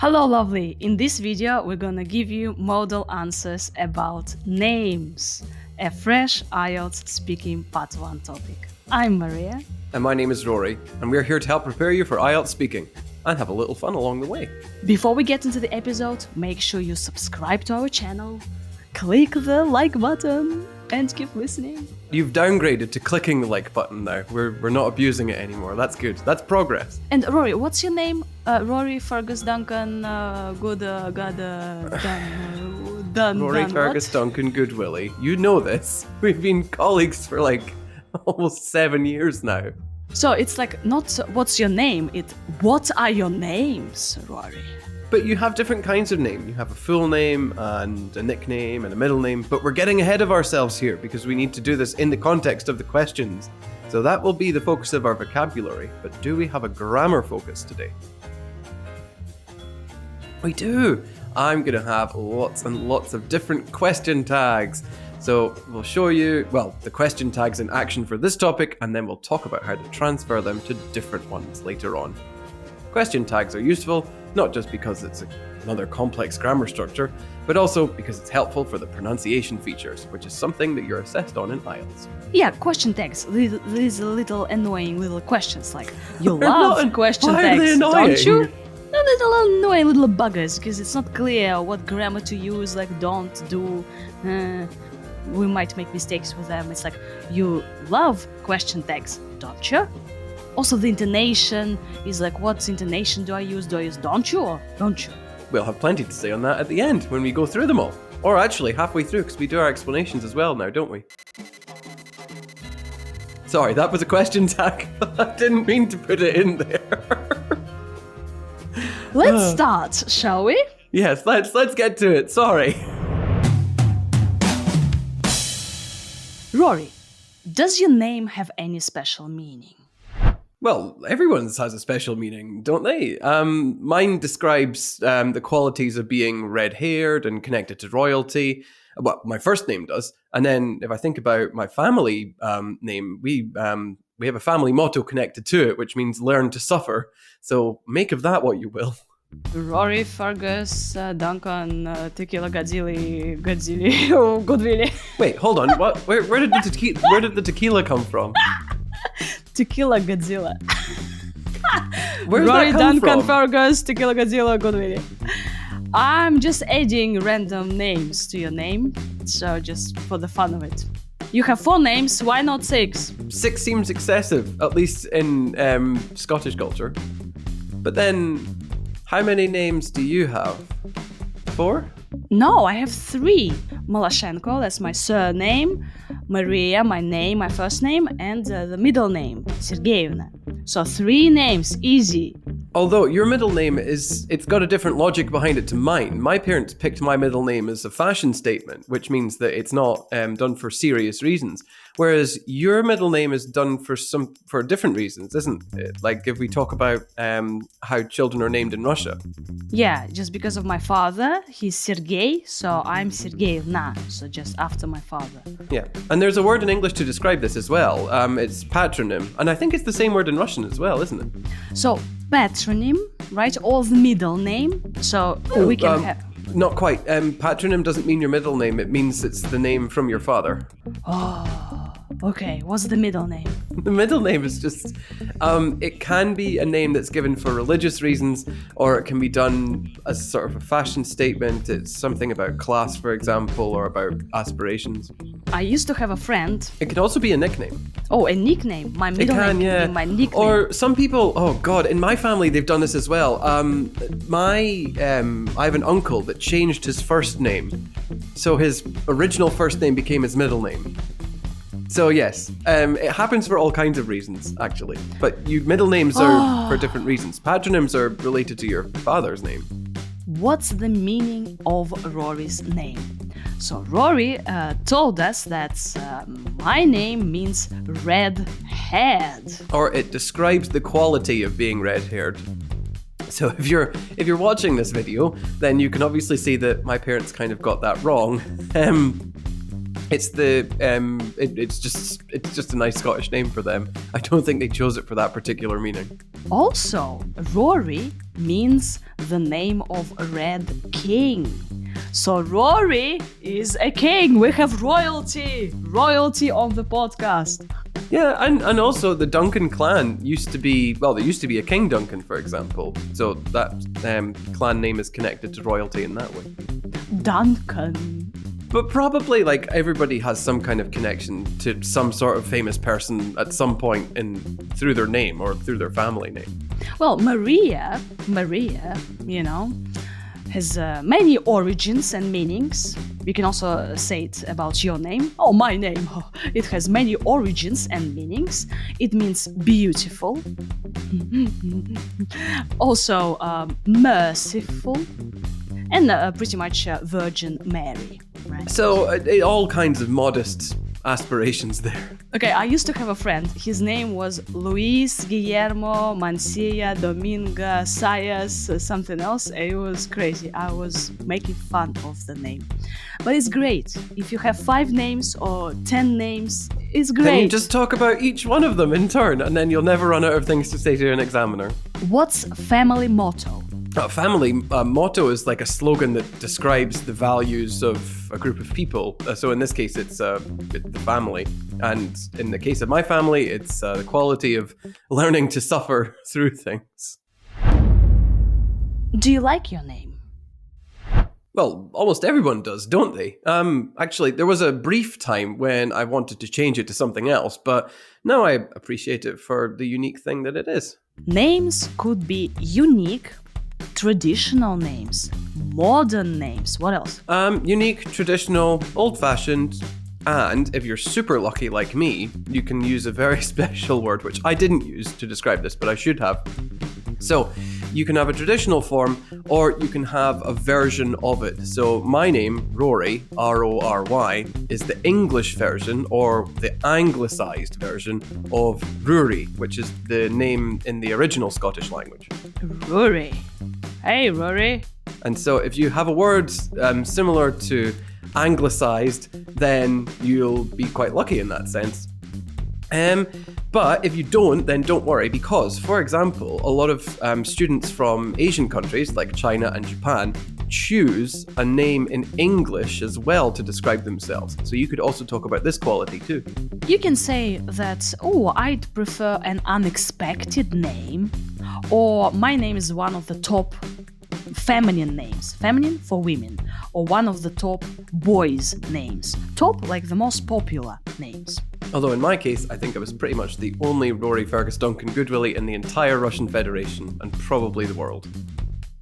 Hello lovely! In this video we're gonna give you model answers about names, a fresh IELTS Speaking Part 1 topic. I'm Maria. And my name is Rory, and we're here to help prepare you for IELTS Speaking and have a little fun along the way. Before we get into the episode, make sure you subscribe to our channel, click the like button and keep listening. You've downgraded to clicking the like button now. We're not abusing it anymore. That's good. That's progress. And Rory, what's your name? Rory, Fergus, Duncan, Dun. Rory, Fergus, Duncan, Goodwillie. You know this. We've been colleagues for like almost 7 years now. So it's like not what's your name, it's what are your names, Rory? But you have different kinds of name. You have a full name and a nickname and a middle name, but we're getting ahead of ourselves here because we need to do this in the context of the questions. So that will be the focus of our vocabulary, but do we have a grammar focus today? We do! I'm going to have lots and lots of different question tags. So we'll show you, well, the question tags in action for this topic, and then we'll talk about how to transfer them to different ones later on. Question tags are useful, not just because it's another complex grammar structure, but also because it's helpful for the pronunciation features, which is something that you're assessed on in IELTS. Yeah, question tags. These little annoying little questions, like you love question tags, don't you? The little annoying little buggers, because it's not clear what grammar to use, like don't, do. We might make mistakes with them. It's like, you love question tags, don't you? Also, the intonation is like, what intonation do I use? Do I use don't you or don't you? We'll have plenty to say on that at the end when we go through them all. Or actually halfway through, because we do our explanations as well now, don't we? Sorry, that was a question tag. I didn't mean to put it in there. Let's start, shall we? Yes, let's get to it. Sorry. Rory, does your name have any special meaning? Well, everyone's has a special meaning, don't they? Mine describes the qualities of being red-haired and connected to royalty. Well, my first name does. And then if I think about my family name, we have a family motto connected to it, which means learn to suffer. So make of that what you will. Rory, Fergus, Duncan, Tequila, Goodwillie. Wait, hold on. What? Where did the tequila come from? Tequila Godzilla. Where's Rory, that come Duncan, from? Fergus, Tequila, Godzilla, Goodwillie. I'm just adding random names to your name, so just for the fun of it. You have 4 names, why not 6? 6 seems excessive, at least in Scottish culture. But then, how many names do you have? 4? No, I have 3. Maloshenko, that's my surname. Maria, my name, my first name, and the middle name, Sergeyevna. So 3 names, easy. Although your middle name it's got a different logic behind it to mine. My parents picked my middle name as a fashion statement, which means that it's not done for serious reasons. Whereas your middle name is done for different reasons, isn't it? Like if we talk about how children are named in Russia. Yeah, just because of my father, he's Sergey, so I'm Sergeyevna, so just after my father. Yeah, and there's a word in English to describe this as well. It's patronym, and I think it's the same word in Russian as well, isn't it? So patronym, right? Or the middle name. So we can have. Not quite. Patronym doesn't mean your middle name. It means it's the name from your father. Oh, okay. What's the middle name? The middle name is just, it can be a name that's given for religious reasons, or it can be done as sort of a fashion statement. It's something about class, for example, or about aspirations. I used to have a friend. It can also be a nickname. Oh, a nickname. My middle name can be my nickname. Or some people, oh God, in my family they've done this as well. I have an uncle that changed his first name. So his original first name became his middle name. So yes, it happens for all kinds of reasons, actually. But middle names are for different reasons. Patronyms are related to your father's name. What's the meaning of Rory's name? So Rory told us that my name means red-haired. Or it describes the quality of being red-haired. So if you're watching this video, then you can obviously see that my parents kind of got that wrong. It's it's just a nice Scottish name for them. I don't think they chose it for that particular meaning. Also, Rory means the name of a red king. So Rory is a king. We have royalty on the podcast. Yeah, and also the Duncan clan used to be, well, there used to be a King Duncan, for example. So that clan name is connected to royalty in that way. Duncan. But probably like everybody has some kind of connection to some sort of famous person at some point through their name or through their family name. Well, Maria, has many origins and meanings. You can also say it about your name. Oh, my name. It has many origins and meanings. It means beautiful. Also, merciful. And pretty much Virgin Mary. Right? So all kinds of modest aspirations there. Okay, I used to have a friend. His name was Luis Guillermo Mancia Dominga Sayas something else. It was crazy. I was making fun of the name. But it's great. If you have 5 names or 10 names, it's great. Then you just talk about each one of them in turn, and then you'll never run out of things to say to an examiner. What's family motto? A family motto is like a slogan that describes the values of a group of people. So in this case, it's the family. And in the case of my family, it's the quality of learning to suffer through things. Do you like your name? Well, almost everyone does, don't they? Actually, there was a brief time when I wanted to change it to something else, but now I appreciate it for the unique thing that it is. Names could be unique, traditional names, modern names. What else? Unique, traditional, old-fashioned, and if you're super lucky like me, you can use a very special word, which I didn't use to describe this, but I should have. So, you can have a traditional form, or you can have a version of it. So, my name, Rory, R-O-R-Y, is the English version, or the anglicised version of Rory, which is the name in the original Scottish language. Rory. Hey, Rory. And so if you have a word similar to anglicised, then you'll be quite lucky in that sense. But if you don't, then don't worry, because, for example, a lot of students from Asian countries like China and Japan choose a name in English as well to describe themselves. So you could also talk about this quality too. You can say that, I'd prefer an unexpected name, or my name is one of the top feminine names, feminine for women, or one of the top boys' names, top like the most popular names. Although in my case, I think I was pretty much the only Rory Fergus Duncan Goodwillie in the entire Russian Federation, and probably the world.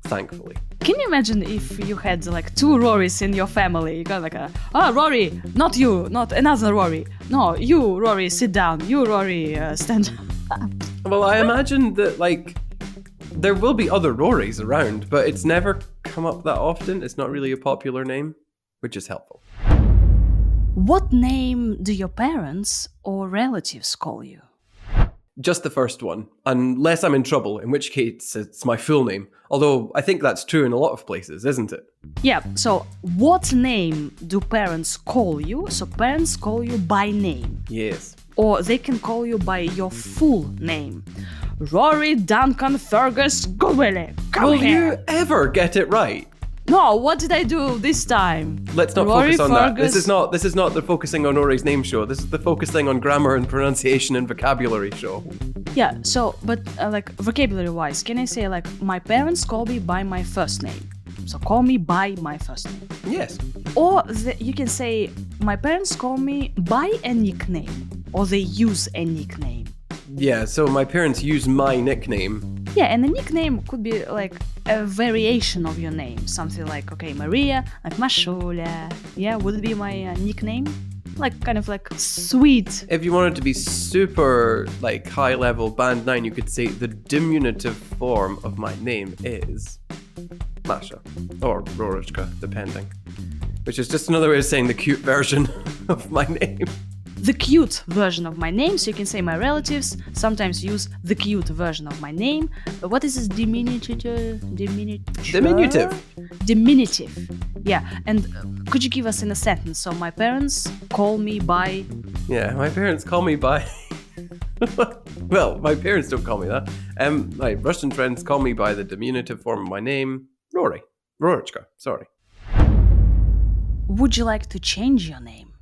Thankfully. Can you imagine if you had like 2 Rorys in your family? You got like Rory, not you, not another Rory. No, you, Rory, sit down. You, Rory, stand up. Well, I imagine that there will be other Rorys around, but it's never come up that often. It's not really a popular name, which is helpful. What name do your parents or relatives call you? Just the first one, unless I'm in trouble, in which case it's my full name. Although I think that's true in a lot of places, isn't it? Yeah, so what name do parents call you? So parents call you by name. Yes. Or they can call you by your full name. Rory Duncan Fergus Goodwillie. Will you ever get it right? No, what did I do this time? Let's not Rory focus on that. Fergus. This is not the focusing on Rory's name show. This is the focusing on grammar and pronunciation and vocabulary show. Yeah, so, but like vocabulary-wise, can I say like my parents call me by my first name? So call me by my first name. Yes. Or you can say my parents call me by a nickname, or they use a nickname. Yeah, so my parents use my nickname. Yeah, and a nickname could be like a variation of your name. Something like, okay, Maria, like Mashulia. Yeah, would it be my nickname? Like, kind of like sweet. If you wanted to be super, like, high-level band 9, you could say the diminutive form of my name is Masha. Or Rorichka, depending. Which is just another way of saying the cute version of my name. The cute version of my name, so you can say my relatives sometimes use the cute version of my name. What is this diminutive? Diminutive. Diminutive. Yeah, and could you give us in a sentence? So my parents call me by... Yeah, my parents call me by... Well, my parents don't call me that. My Russian friends call me by the diminutive form of my name, Rory. Rorichka, sorry. Would you like to change your name?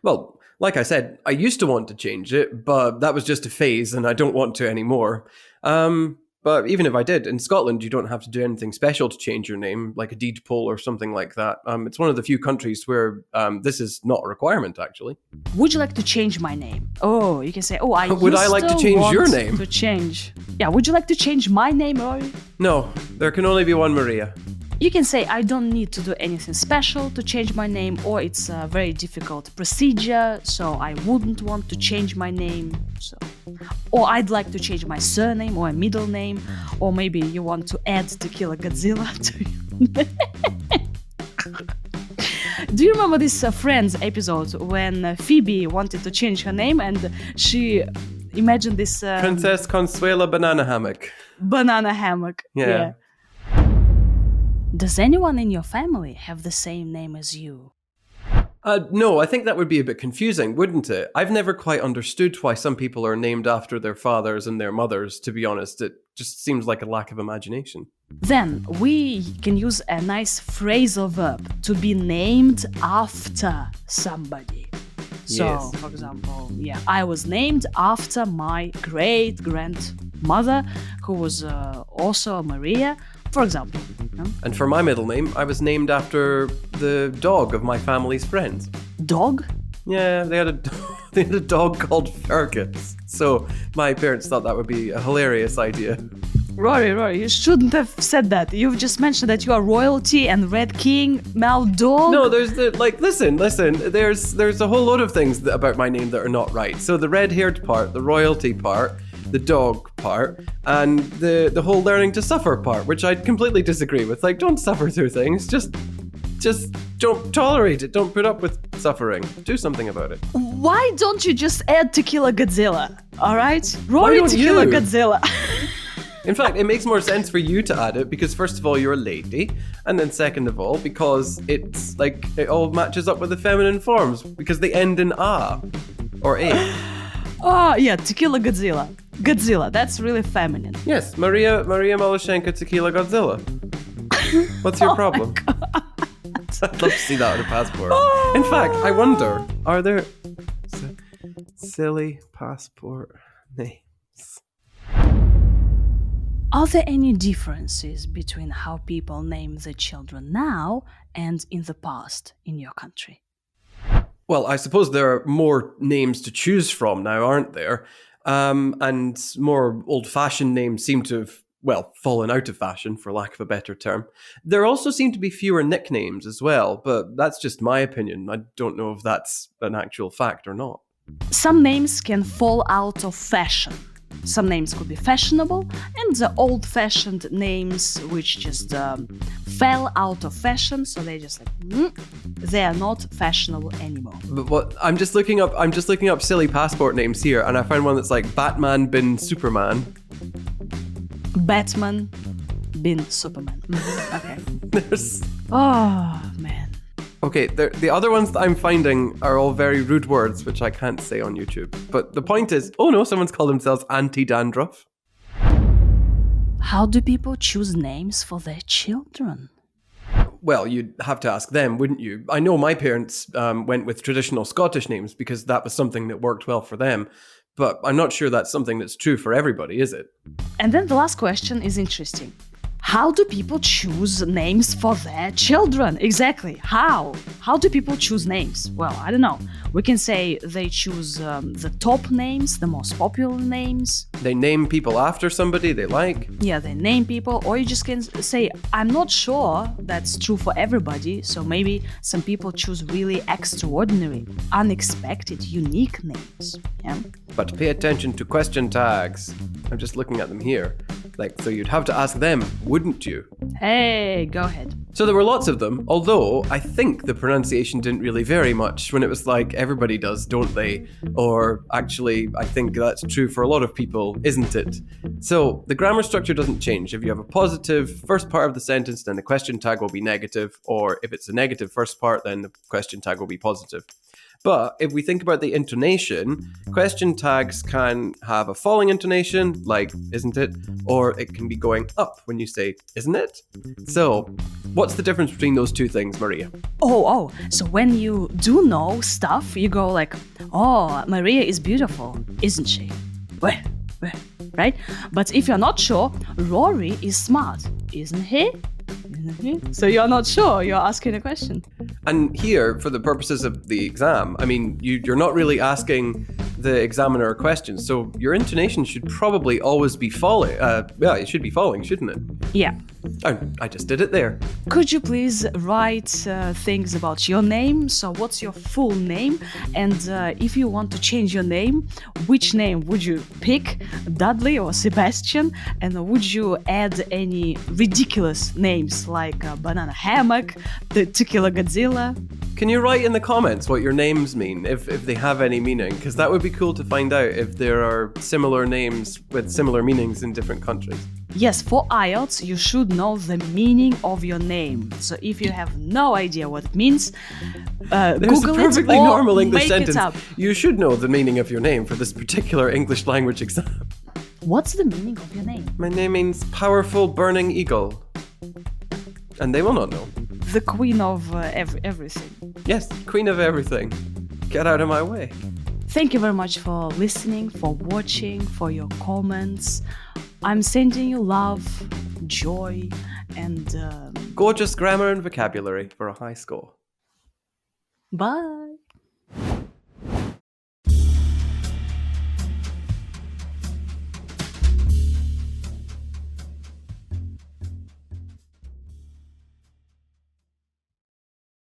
Well, like I said, I used to want to change it, but that was just a phase and I don't want to anymore. But even if I did, in Scotland, you don't have to do anything special to change your name, like a deed poll or something like that. It's one of the few countries where this is not a requirement, actually. Would you like to change my name? Oh, you can say, Would I like to change your name? To change. Yeah, would you like to change my name, Rory? No, there can only be one Maria. You can say, I don't need to do anything special to change my name, or it's a very difficult procedure, so I wouldn't want to change my name. Or I'd like to change my surname or a middle name, or maybe you want to add Tequila Godzilla to your name. Do you remember this Friends episode when Phoebe wanted to change her name and she imagined this... Princess Consuela Banana Hammock. Banana Hammock, yeah. Does anyone in your family have the same name as you? No, I think that would be a bit confusing, wouldn't it? I've never quite understood why some people are named after their fathers and their mothers, to be honest. It just seems like a lack of imagination. Then we can use a nice phrasal verb to be named after somebody. So, Yes. for example, I was named after my great-grandmother, who was also Maria, for example. And for my middle name, I was named after the dog of my family's friends. Dog? Yeah, they had a dog called Fergus. So my parents thought that would be a hilarious idea. Rory, you shouldn't have said that. You've just mentioned that you are royalty and Red King, now dog. No, listen. There's a whole load of things about my name that are not right. So the red-haired part, the royalty part, the dog part, and the whole learning to suffer part, which I completely disagree with. Like, don't suffer through things. Just don't tolerate it. Don't put up with suffering. Do something about it. Why don't you just add Tequila Godzilla? All right, Rory don't Tequila you? Godzilla. In fact, it makes more sense for you to add it because first of all, you're a lady, and then second of all, because it's like it all matches up with the feminine forms because they end in a or a. Oh, yeah, Tequila Godzilla. Godzilla, that's really feminine. Yes, Maria Maloshenko Tequila Godzilla. What's your problem? I'd love to see that on a passport. In fact, I wonder, are there silly passport names? Are there any differences between how people name their children now and in the past in your country? Well, I suppose there are more names to choose from now, aren't there? And more old-fashioned names seem to have, fallen out of fashion, for lack of a better term. There also seem to be fewer nicknames as well, but that's just my opinion. I don't know if that's an actual fact or not. Some names can fall out of fashion. Some names could be fashionable, and the old-fashioned names which just fell out of fashion, so they just they are not fashionable anymore. But what I'm just looking up silly passport names here, and I found one that's like Batman bin Superman. Batman bin Superman. Okay. There's... Oh man. Okay, the other ones that I'm finding are all very rude words, which I can't say on YouTube. But the point is, oh no, someone's called themselves anti-dandruff. How do people choose names for their children? Well, you'd have to ask them, wouldn't you? I know my parents went with traditional Scottish names because that was something that worked well for them. But I'm not sure that's something that's true for everybody, is it? And then the last question is interesting. How do people choose names for their children? Exactly. How? How do people choose names? Well, I don't know. We can say they choose the top names, the most popular names. They name people after somebody they like. Yeah, they name people. Or you just can say, I'm not sure that's true for everybody. So maybe some people choose really extraordinary, unexpected, unique names. Yeah. But pay attention to question tags. I'm just looking at them here. Like, so you'd have to ask them, wouldn't you? Hey, go ahead. So there were lots of them, although I think the pronunciation didn't really vary much when it was like, everybody does, don't they? Or actually, I think that's true for a lot of people, isn't it? So the grammar structure doesn't change. If you have a positive first part of the sentence, then the question tag will be negative, or if it's a negative first part, then the question tag will be positive. But if we think about the intonation, question tags can have a falling intonation, like, isn't it? Or it can be going up when you say, isn't it? So, what's the difference between those two things, Maria? Oh, so when you do know stuff, you go like, oh, Maria is beautiful, isn't she? Well, right? But if you're not sure, Rory is smart, isn't he? So you're not sure, you're asking a question. And here, for the purposes of the exam, I mean, you're not really asking the examiner a question, so your intonation should probably always be falling. Yeah, it should be falling, shouldn't it? Yeah. I just did it there. Could you please write things about your name? So what's your full name? And if you want to change your name, which name would you pick? Dudley or Sebastian? And would you add any ridiculous names like Banana Hammock, the 2 Kilo Godzilla? Can you write in the comments what your names mean, if they have any meaning? Because that would be cool to find out if there are similar names with similar meanings in different countries. Yes, for IELTS, you should know the meaning of your name. So if you have no idea what it means, There's Google a perfectly it or normal English make sentence. it up. You should know the meaning of your name for this particular English language exam. What's the meaning of your name? My name means powerful burning eagle. And they will not know. The queen of everything. Yes, queen of everything. Get out of my way. Thank you very much for listening, for watching, for your comments. I'm sending you love, joy, and Gorgeous grammar and vocabulary for a high score. bye.